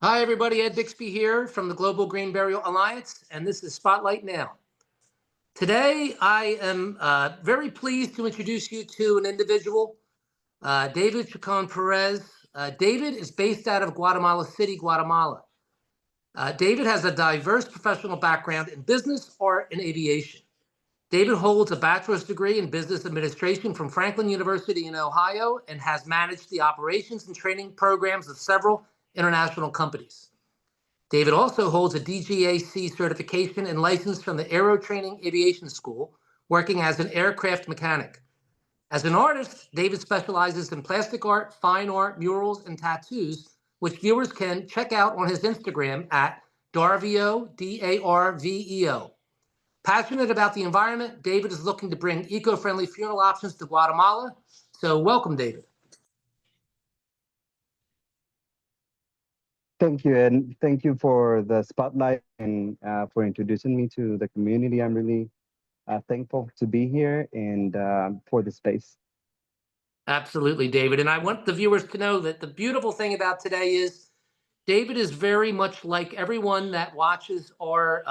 Hi, everybody. Ed Bixby here from the Global Green Burial Alliance, and this is Spotlight Now. Today, I am very pleased to introduce you to an individual, David Chacón Perez. David is based out of Guatemala City, Guatemala. David has a diverse professional background in business, art, and aviation. David holds a bachelor's degree in business administration from Franklin University in Ohio and has managed the operations and training programs of several international companies. David also holds a DGAC certification and license from the Aero Training Aviation School, working as an aircraft mechanic. As an artist, David specializes in plastic art, fine art, murals, and tattoos, which viewers can check out on his Instagram at Darveo, Darveo. Passionate about the environment, David is looking to bring eco-friendly funeral options to Guatemala. So welcome, David. Thank you, and thank you for the spotlight and for introducing me to the community. I'm really thankful to be here and for the space. Absolutely, David. And I want the viewers to know that the beautiful thing about today is David is very much like everyone that watches our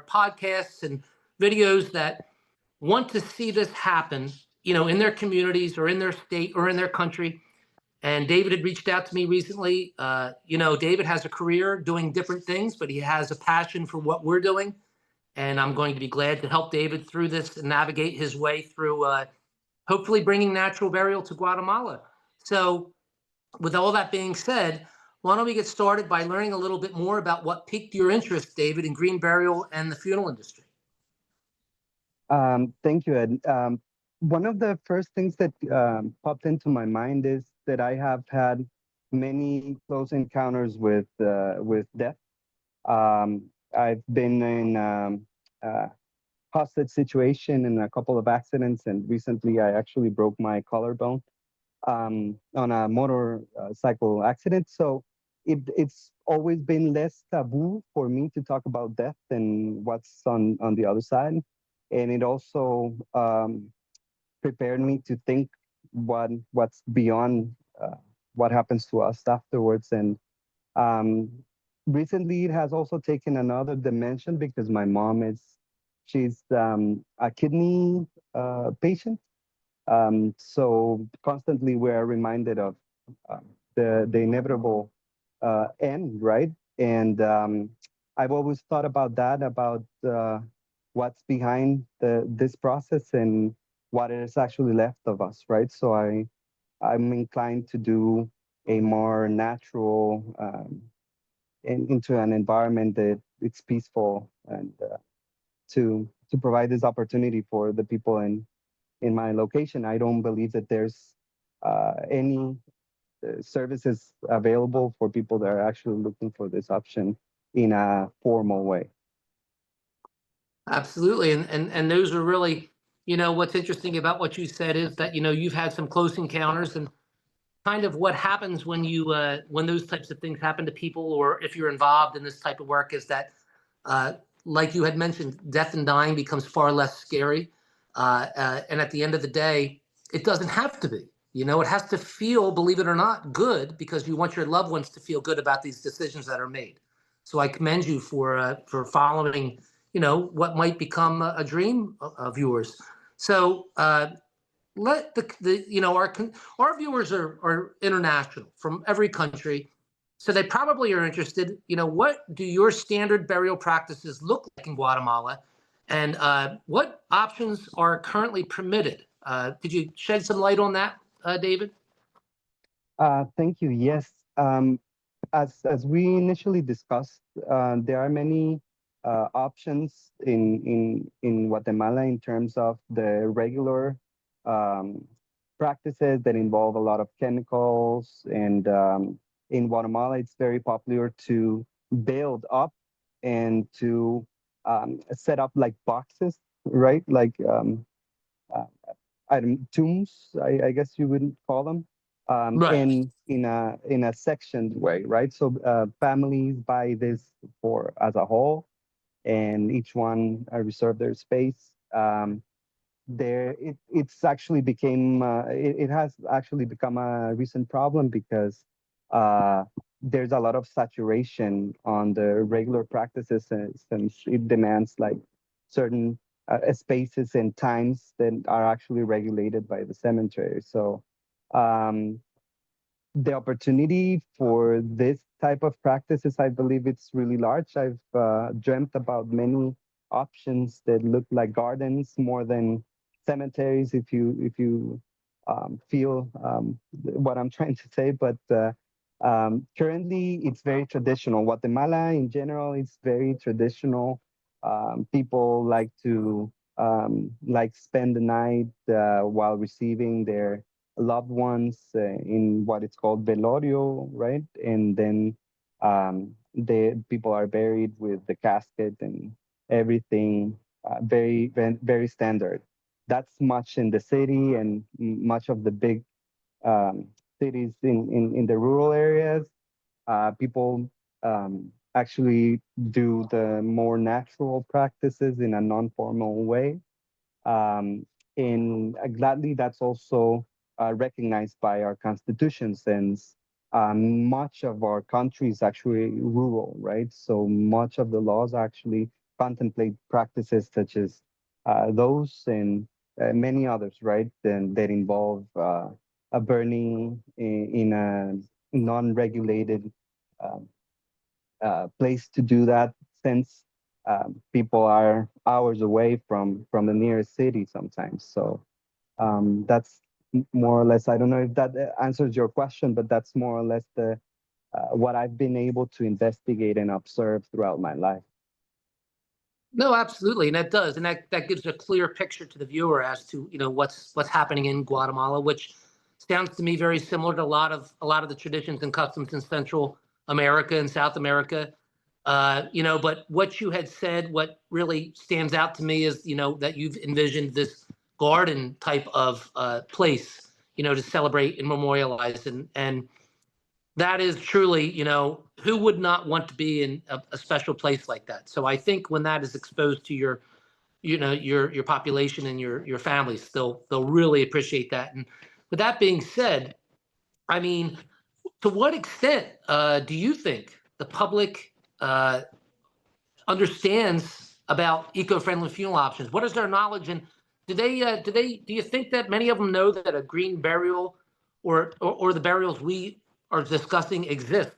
podcasts and videos that want to see this happen, in their communities or in their state or in their country. And David had reached out to me recently. David has a career doing different things, but he has a passion for what we're doing. And I'm going to be glad to help David through this and navigate his way through hopefully bringing natural burial to Guatemala. So with all that being said, why don't we get started by learning a little bit more about what piqued your interest, David, in green burial and the funeral industry? Thank you, Ed. One of the first things that popped into my mind is that I have had many close encounters with death. I've been in hostage situation in a couple of accidents, and recently I actually broke my collarbone on a motorcycle accident. So it's always been less taboo for me to talk about death than what's on the other side. And it also prepared me to think what's beyond what happens to us afterwards. And um, recently, it has also taken another dimension because my mom she's a kidney patient. So constantly we're reminded of uh, the inevitable end, right? And I've always thought about that, about what's behind this process and what is actually left of us, right? So I'm inclined to do a more natural into an environment that it's peaceful and to provide this opportunity for the people in my location. I don't believe that there's any services available for people that are actually looking for this option in a formal way. Absolutely. And those are really, what's interesting about what you said is that, you've had some close encounters and kind of what happens when when those types of things happen to people, or if you're involved in this type of work, is that, like you had mentioned, death and dying becomes far less scary. And at the end of the day, it doesn't have to be. It has to feel, believe it or not, good, because you want your loved ones to feel good about these decisions that are made. So I commend you for following, what might become a dream of yours. So let our viewers are international from every country, so they probably are interested. What do your standard burial practices look like in Guatemala, and what options are currently permitted? Could you shed some light on that, David? Thank you. Yes. As we initially discussed, there are many options in Guatemala in terms of the regular um, practices that involve a lot of chemicals. And in Guatemala, it's very popular to build up and to set up like boxes, right? Like uh, tombs, I guess you would call them, Right. in a sectioned way, right? So families buy this for as a whole, and each one reserve their space. It's actually became it has actually become a recent problem because uh, there's a lot of saturation on the regular practices since it demands like certain spaces and times that are actually regulated by the cemetery. So um, the opportunity for this type of practices, I believe it's really large. I've dreamt about many options that look like gardens more than cemeteries, if you feel what I'm trying to say. But currently, it's very traditional. Guatemala, in general, is very traditional. People like to like spend the night while receiving their loved ones in what it's called velorio, right? And then the people are buried with the casket and everything, very standard. That's much in the city and much of the big um, cities in the rural areas. People actually do the more natural practices in a non-formal way, um, and gladly, that's also recognized by our constitution, since much of our country is actually rural, right? So much of the laws actually contemplate practices such as those and many others, right? And that involve a burning in a non-regulated um, place to do that, since people are hours away from the nearest city sometimes. So that's more or less. I don't know if that answers your question, but that's more or less the what I've been able to investigate and observe throughout my life. No, absolutely, and that does, and that gives a clear picture to the viewer as to what's happening in Guatemala, which sounds to me very similar to a lot of the traditions and customs in Central America and South America. But what you had said, what really stands out to me is that you've envisioned this garden type of place, to celebrate and memorialize, and that is truly, who would not want to be in a special place like that? So I think when that is exposed to your population and your families, they'll really appreciate that. And with that being said, I mean, to what extent do you think the public understands about eco-friendly funeral options? What is their knowledge, and do you think that many of them know that a green burial or the burials we are discussing exist?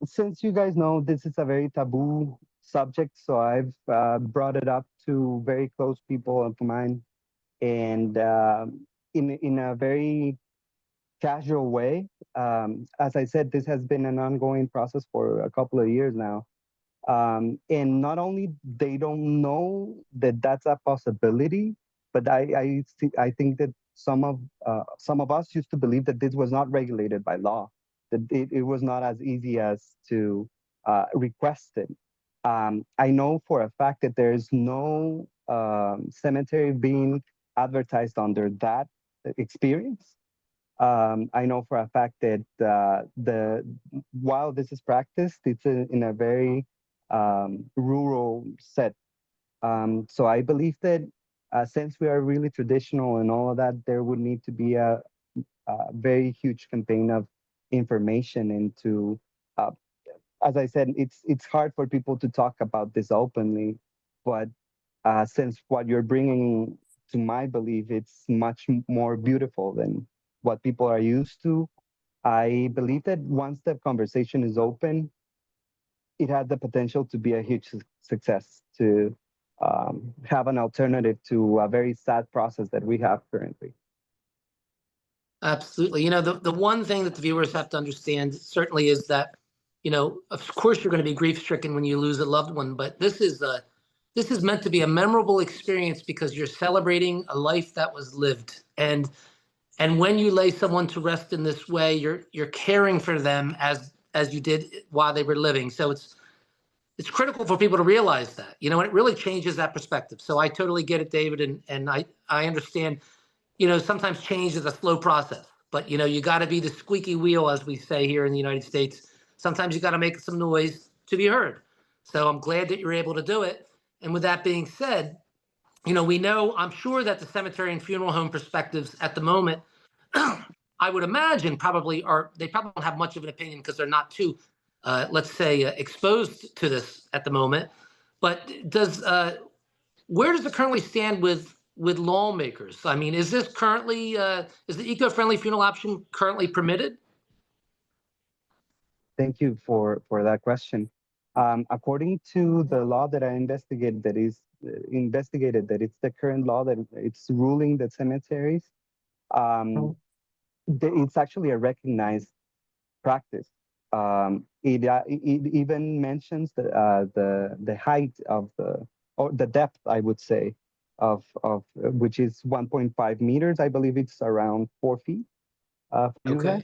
Since you guys know this is a very taboo subject, so I've brought it up to very close people of mine, and in a very casual way. As I said, this has been an ongoing process for a couple of years now. And not only they don't know that that's a possibility, but I think that some of us used to believe that this was not regulated by law, that it was not as easy as to request it. I know for a fact that there's no cemetery being advertised under that experience. I know for a fact that the while this is practiced, it's in a very rural set. So I believe that since we are really traditional and all of that, there would need to be a very huge campaign of information into. Uh, as I said, it's hard for people to talk about this openly, but since what you're bringing, to my belief, it's much more beautiful than what people are used to. I believe that once the conversation is open, it has the potential to be a huge success, to have an alternative to a very sad process that we have currently. Absolutely. The one thing that the viewers have to understand certainly is that, of course you're going to be grief stricken when you lose a loved one, but this is meant to be a memorable experience because you're celebrating a life that was lived. And when you lay someone to rest in this way, you're caring for them as you did while they were living. So it's critical for people to realize that, and it really changes that perspective. So I totally get it, David, and I understand. Sometimes change is a slow process, but you got to be the squeaky wheel, as we say here in the United States. Sometimes you got to make some noise to be heard. So I'm glad that you're able to do it. And with that being said, we know, I'm sure that the cemetery and funeral home perspectives at the moment I would imagine probably are they probably don't have much of an opinion because they're not too, let's say, exposed to this at the moment. But does where does it currently stand with lawmakers? I mean, is this currently is the eco-friendly funeral option currently permitted? Thank you for that question. According to the law that I investigated, that it's the current law that it's ruling the cemeteries. Um, it's actually a recognized practice. It even mentions the height of the or the depth, I would say, of which is 1.5 meters. I believe it's around 4 feet for you Okay.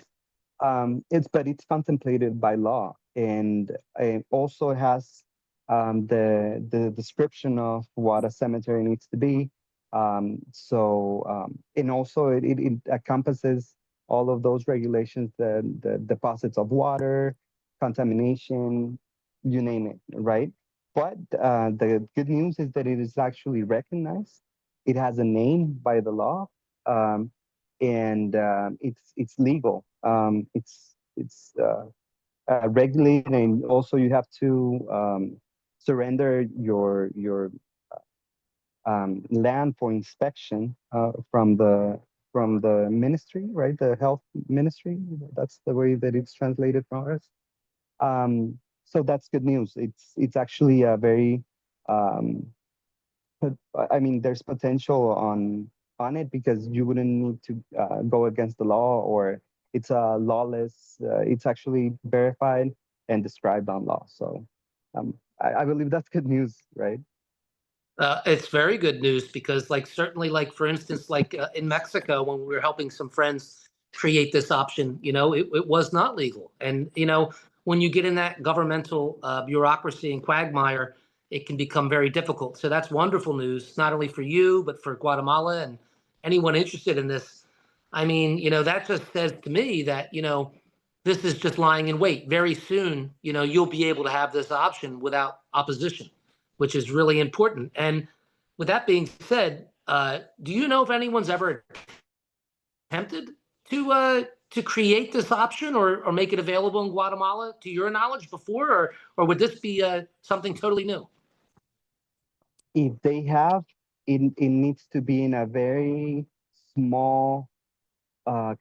guys. It's contemplated by law, and it also has the description of what a cemetery needs to be. And also it encompasses all of those regulations, the deposits of water, contamination, you name it, right? But the good news is that it is actually recognized. It has a name by the law. And it's legal. It's regulated, and also you have to surrender your land for inspection from the ministry, right? The health ministry. That's the way that it's translated from us. So that's good news. It's actually a very but I mean, there's potential on it because you wouldn't need to go against the law, or it's a lawless. It's actually verified and described on law. So I believe that's good news, right? It's very good news because, like, certainly, like for instance, like in Mexico, when we were helping some friends create this option, it was not legal. And when you get in that governmental bureaucracy and quagmire, it can become very difficult. So that's wonderful news, not only for you but for Guatemala and anyone interested in this. I mean, that just says to me that this is just lying in wait. Very soon, you'll be able to have this option without opposition, which is really important. And with that being said, do you know if anyone's ever attempted to create this option or make it available in Guatemala, to your knowledge, before, or would this be something totally new? If they have, it needs to be in a very small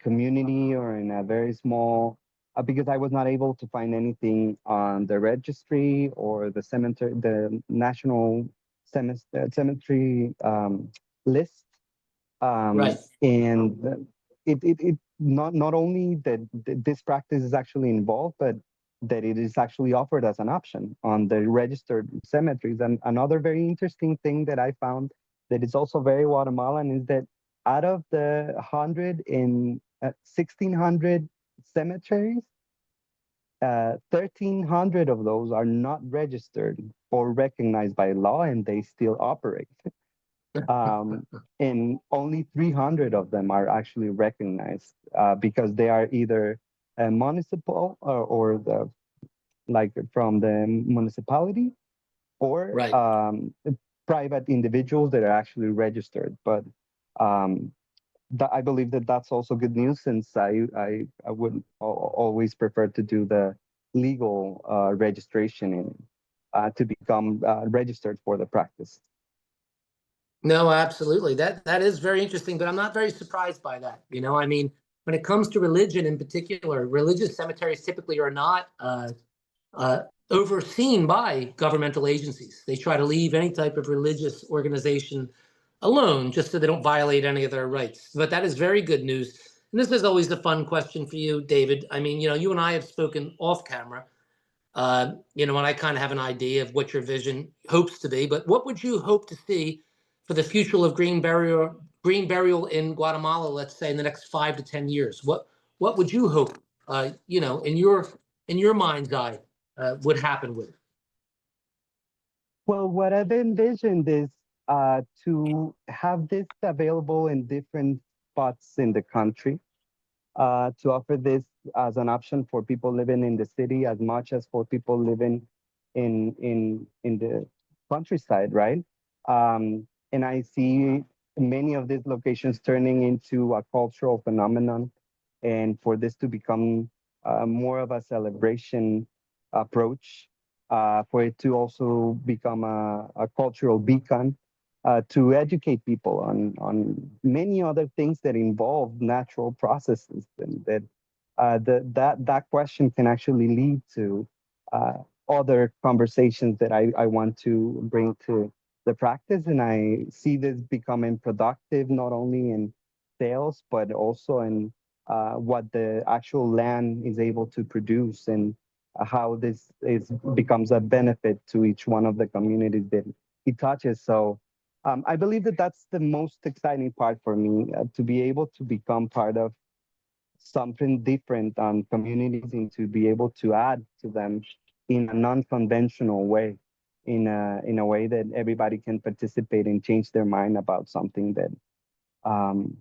community or in a very small because I was not able to find anything on the registry or the cemetery, the national cemetery list. Right. And it not only that this practice is actually involved, but that it is actually offered as an option on the registered cemeteries. And another very interesting thing that I found that is also very Guatemalan is that out of the 1,600 cemeteries, 1,300 of those are not registered or recognized by law, and they still operate. Um, and only 300 of them are actually recognized because they are either municipal or the like from the municipality or Right. private individuals that are actually registered. But um, I believe that that's also good news since I would always prefer to do the legal registration and to become registered for the practice. No, absolutely. That is very interesting, but I'm not very surprised by that. I mean, when it comes to religion in particular, religious cemeteries typically are not uh, overseen by governmental agencies. They try to leave any type of religious organization alone just so they don't violate any of their rights. But that is very good news. And this is always a fun question for you, David. I mean, you and I have spoken off camera, and I kind of have an idea of what your vision hopes to be. But what would you hope to see for the future of green burial in Guatemala, let's say in the next 5 to 10 years? What would you hope, in your mind's eye, would happen with it? Well, what I've envisioned is to have this available in different spots in the country, to offer this as an option for people living in the city as much as for people living in the countryside, right? And I see many of these locations turning into a cultural phenomenon and for this to become more of a celebration approach, for it to also become a cultural beacon, to educate people on many other things that involve natural processes, and that question can actually lead to uh, other conversations that I want to bring to the practice. And I see this becoming productive not only in sales but also in what the actual land is able to produce, and how this is becomes a benefit to each one of the communities that it touches. So I believe that that's the most exciting part for me, to be able to become part of something different on communities, and to be able to add to them in a non-conventional way, in a way that everybody can participate and change their mind about something that um,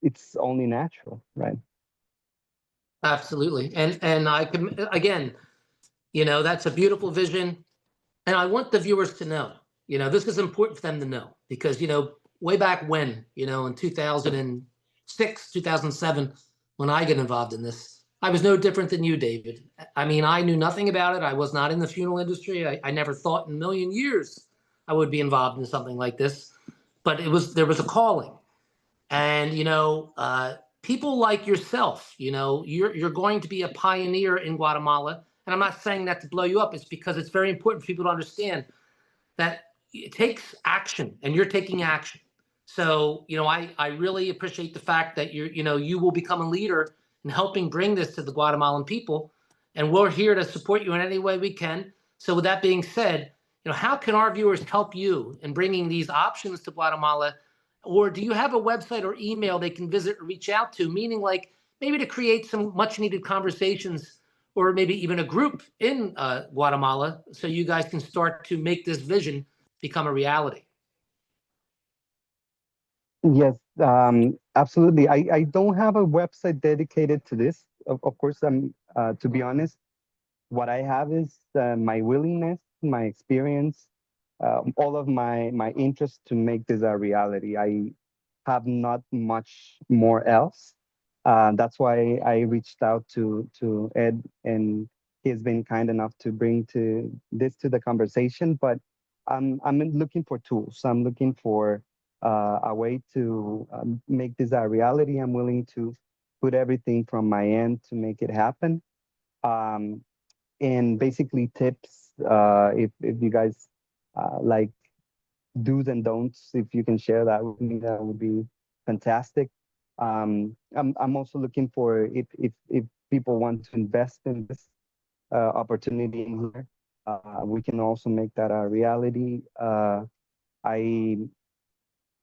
it's only natural, right? Absolutely. And I can, again, that's a beautiful vision. And I want the viewers to know, this is important for them to know because, way back when, in 2006, 2007, when I get involved in this, I was no different than you, David. I mean, I knew nothing about it. I was not in the funeral industry. I never thought in a million years I would be involved in something like this, but there was a calling. And, people like yourself, you're going to be a pioneer in Guatemala. And I'm not saying that to blow you up. It's because it's very important for people to understand that it takes action and you're taking action. So, I really appreciate the fact that you will become a leader in helping bring this to the Guatemalan people. And we're here to support you in any way we can. So with that being said, how can our viewers help you in bringing these options to Guatemala? Or do you have a website or email they can visit or reach out to, meaning like maybe to create some much needed conversations or maybe even a group in Guatemala so you guys can start to make this vision become a reality? Yes, absolutely. I don't have a website dedicated to this. Of course, to be honest, what I have is my willingness, my experience, all of my interest to make this a reality. I have not much more else. That's why I reached out to Ed, and he's been kind enough to bring to the conversation. But I'm looking for tools. I'm looking for a way to make this a reality. I'm willing to put everything from my end to make it happen. Um, and basically tips, if you guys like do's and don'ts, if you can share that with me, that would be fantastic. I'm also looking for, if people want to invest in this opportunity in here, we can also make that a reality. I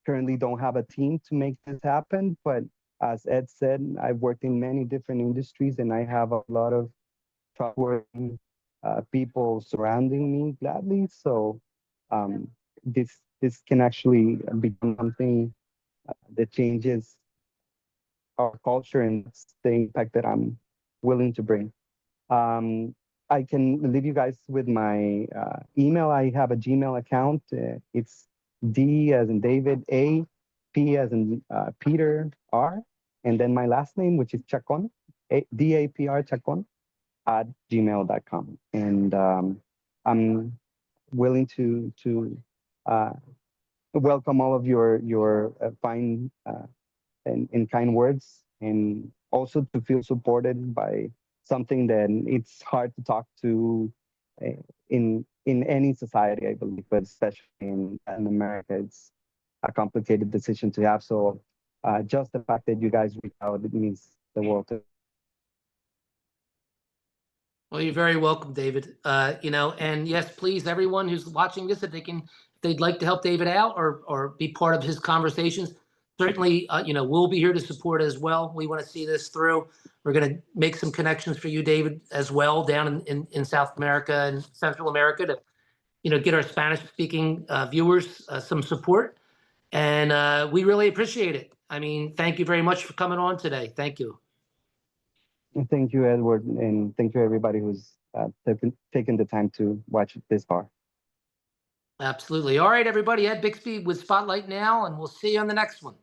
currently don't have a team to make this happen, but as Ed said, I've worked in many different industries, and I have a lot of trustworthy people surrounding me gladly. So um, this can actually become something that changes our culture, and that's the impact that I'm willing to bring. Um, I can leave you guys with my email. I have a Gmail account. It's D as in David, A, P as in Peter, R, and then my last name, which is Chacon, DAPR Chacon at gmail.com. And I'm willing to uh, welcome all of your fine and kind words, and also to feel supported by something that it's hard to talk to uh, in any society, I believe, but especially in Latin America, it's a complicated decision to have. So just the fact that you guys reach out, it means the world to. Well, you're very welcome, David. And yes, please, everyone who's watching this, if they'd like to help David out or be part of his conversations, certainly, we'll be here to support as well. We want to see this through. We're going to make some connections for you, David, as well, down in South America and Central America to, get our Spanish-speaking viewers some support. And we really appreciate it. I mean, thank you very much for coming on today. Thank you. Thank you, Edward, and thank you everybody who's taken the time to watch it this far. Absolutely. All right, everybody. Ed Bixby with Spotlight Now, and we'll see you on the next one.